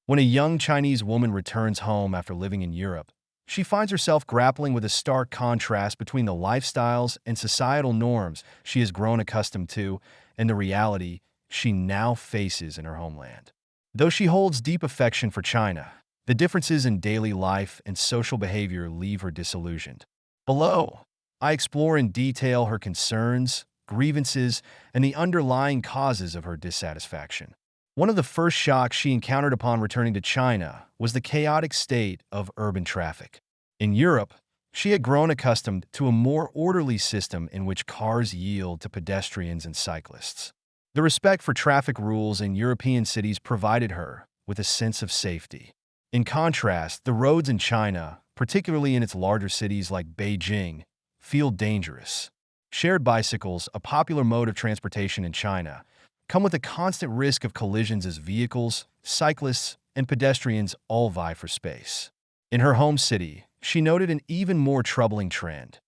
When a young Chinese woman returns home after living in Europe, she finds herself grappling with a stark contrast between the lifestyles and societal norms she has grown accustomed to and the reality she now faces in her homeland. Though she holds deep affection for China, the differences in daily life and social behavior leave her disillusioned. Below, I explore in detail her concerns, grievances, and the underlying causes of her dissatisfaction. One of the first shocks she encountered upon returning to China was the chaotic state of urban traffic. In Europe, she had grown accustomed to a more orderly system in which cars yield to pedestrians and cyclists. The respect for traffic rules in European cities provided her with a sense of safety. In contrast, the roads in China, particularly in its larger cities like Beijing, feel dangerous. Shared bicycles, a popular mode of transportation in China, come with a constant risk of collisions as vehicles, cyclists, and pedestrians all vie for space. In her home city, she noted an even more troubling trend.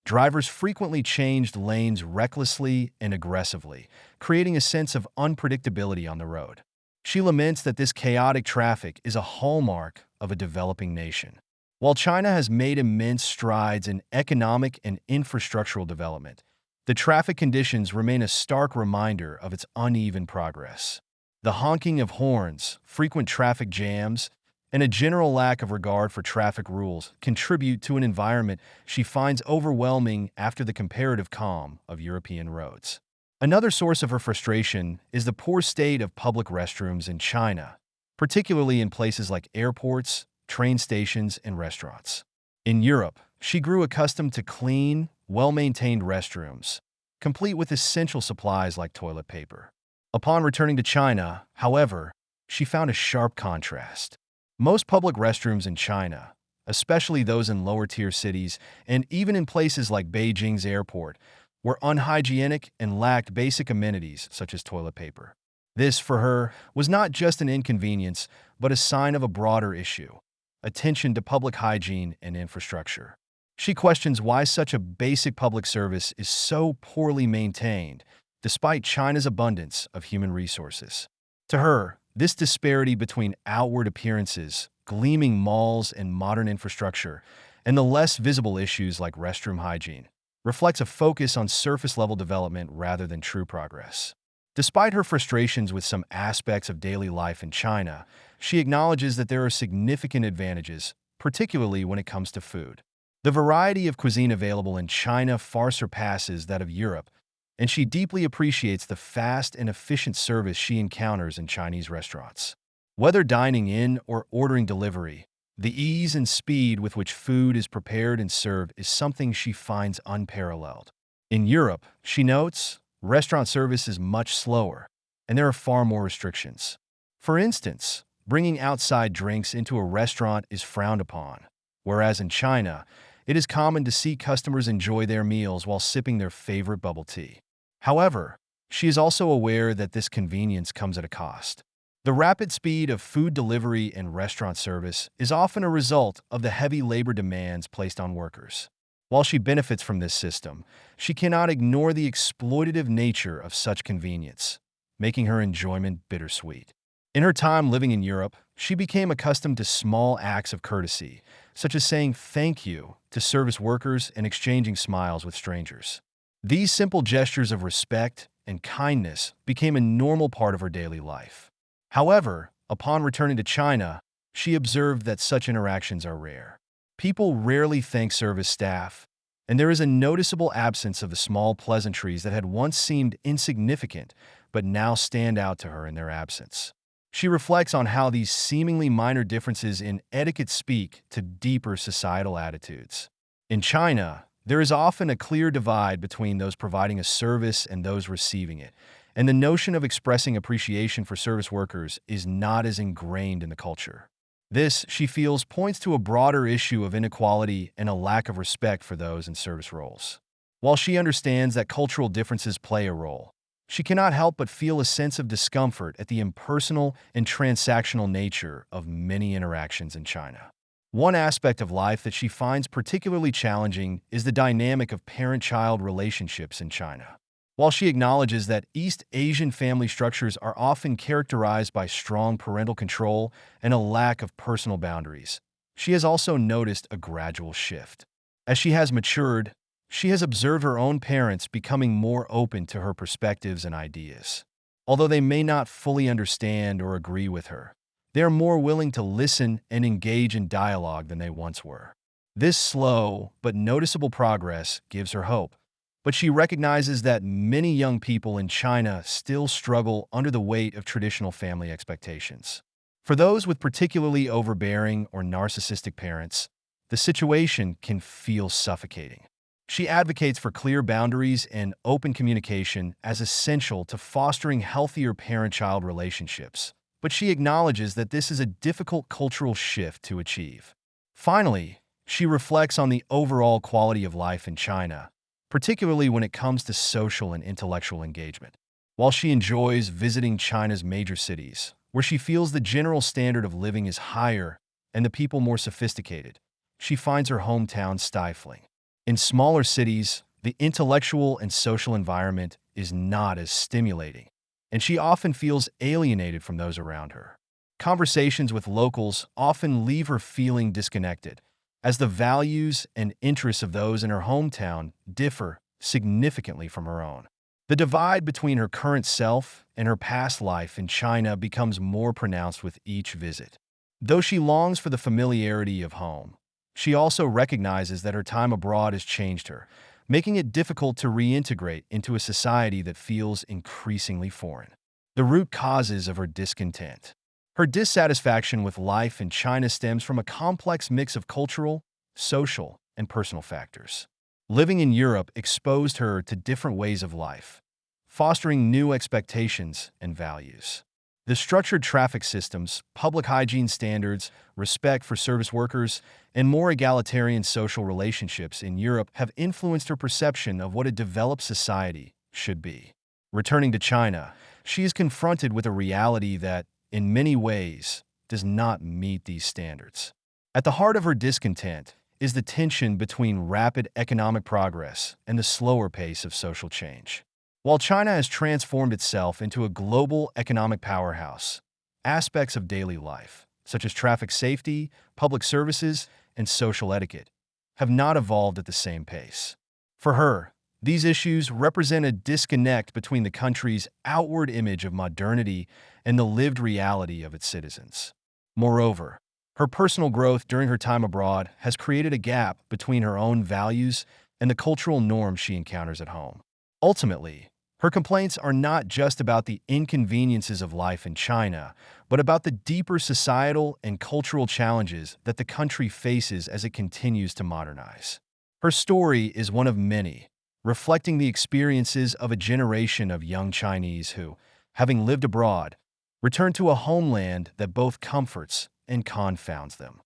Drivers frequently changed lanes recklessly and aggressively, creating a sense of unpredictability on the road. She laments that this chaotic traffic is a hallmark of a developing nation. While China has made immense strides in economic and infrastructural development, the traffic conditions remain a stark reminder of its uneven progress. The honking of horns, frequent traffic jams, and a general lack of regard for traffic rules contribute to an environment she finds overwhelming after the comparative calm of European roads. Another source of her frustration is the poor state of public restrooms in China, particularly in places like airports, train stations, and restaurants. In Europe, she grew accustomed to clean, well-maintained restrooms, complete with essential supplies like toilet paper. Upon returning to China, however, she found a sharp contrast. Most public restrooms in China, especially those in lower-tier cities and even in places like Beijing's airport, were unhygienic and lacked basic amenities such as toilet paper. This, for her, was not just an inconvenience, but a sign of a broader issue: attention to public hygiene and infrastructure. She questions why such a basic public service is so poorly maintained, despite China's abundance of human resources. To her, this disparity between outward appearances, gleaming malls and modern infrastructure, and the less visible issues like restroom hygiene, reflects a focus on surface-level development rather than true progress. Despite her frustrations with some aspects of daily life in China, she acknowledges that there are significant advantages, particularly when it comes to food. The variety of cuisine available in China far surpasses that of Europe, and she deeply appreciates the fast and efficient service she encounters in Chinese restaurants. Whether dining in or ordering delivery, the ease and speed with which food is prepared and served is something she finds unparalleled. In Europe, she notes, restaurant service is much slower, and there are far more restrictions. For instance, bringing outside drinks into a restaurant is frowned upon, whereas in China, it is common to see customers enjoy their meals while sipping their favorite bubble tea. However, she is also aware that this convenience comes at a cost. The rapid speed of food delivery and restaurant service is often a result of the heavy labor demands placed on workers. While she benefits from this system, she cannot ignore the exploitative nature of such convenience, making her enjoyment bittersweet. In her time living in Europe, she became accustomed to small acts of courtesy, such as saying thank you to service workers and exchanging smiles with strangers. These simple gestures of respect and kindness became a normal part of her daily life. However, upon returning to China, she observed that such interactions are rare. People rarely thank service staff, and there is a noticeable absence of the small pleasantries that had once seemed insignificant but now stand out to her in their absence. She reflects on how these seemingly minor differences in etiquette speak to deeper societal attitudes. In China, there is often a clear divide between those providing a service and those receiving it, and the notion of expressing appreciation for service workers is not as ingrained in the culture. This, she feels, points to a broader issue of inequality and a lack of respect for those in service roles. While she understands that cultural differences play a role, she cannot help but feel a sense of discomfort at the impersonal and transactional nature of many interactions in China. One aspect of life that she finds particularly challenging is the dynamic of parent-child relationships in China. While she acknowledges that East Asian family structures are often characterized by strong parental control and a lack of personal boundaries, she has also noticed a gradual shift. As she has matured, she has observed her own parents becoming more open to her perspectives and ideas. Although they may not fully understand or agree with her, they are more willing to listen and engage in dialogue than they once were. This slow but noticeable progress gives her hope, but she recognizes that many young people in China still struggle under the weight of traditional family expectations. For those with particularly overbearing or narcissistic parents, the situation can feel suffocating. She advocates for clear boundaries and open communication as essential to fostering healthier parent-child relationships, but she acknowledges that this is a difficult cultural shift to achieve. Finally, she reflects on the overall quality of life in China, particularly when it comes to social and intellectual engagement. While she enjoys visiting China's major cities, where she feels the general standard of living is higher and the people more sophisticated, she finds her hometown stifling. In smaller cities, the intellectual and social environment is not as stimulating, and she often feels alienated from those around her. Conversations with locals often leave her feeling disconnected, as the values and interests of those in her hometown differ significantly from her own. The divide between her current self and her past life in China becomes more pronounced with each visit. Though she longs for the familiarity of home, she also recognizes that her time abroad has changed her, making it difficult to reintegrate into a society that feels increasingly foreign. The root causes of her discontent. Her dissatisfaction with life in China stems from a complex mix of cultural, social, and personal factors. Living in Europe exposed her to different ways of life, fostering new expectations and values. The structured traffic systems, public hygiene standards, respect for service workers, and more egalitarian social relationships in Europe have influenced her perception of what a developed society should be. Returning to China, she is confronted with a reality that, in many ways, does not meet these standards. At the heart of her discontent is the tension between rapid economic progress and the slower pace of social change. While China has transformed itself into a global economic powerhouse, aspects of daily life, such as traffic safety, public services, and social etiquette, have not evolved at the same pace. For her, these issues represent a disconnect between the country's outward image of modernity and the lived reality of its citizens. Moreover, her personal growth during her time abroad has created a gap between her own values and the cultural norms she encounters at home. Ultimately, her complaints are not just about the inconveniences of life in China, but about the deeper societal and cultural challenges that the country faces as it continues to modernize. Her story is one of many, reflecting the experiences of a generation of young Chinese who, having lived abroad, return to a homeland that both comforts and confounds them.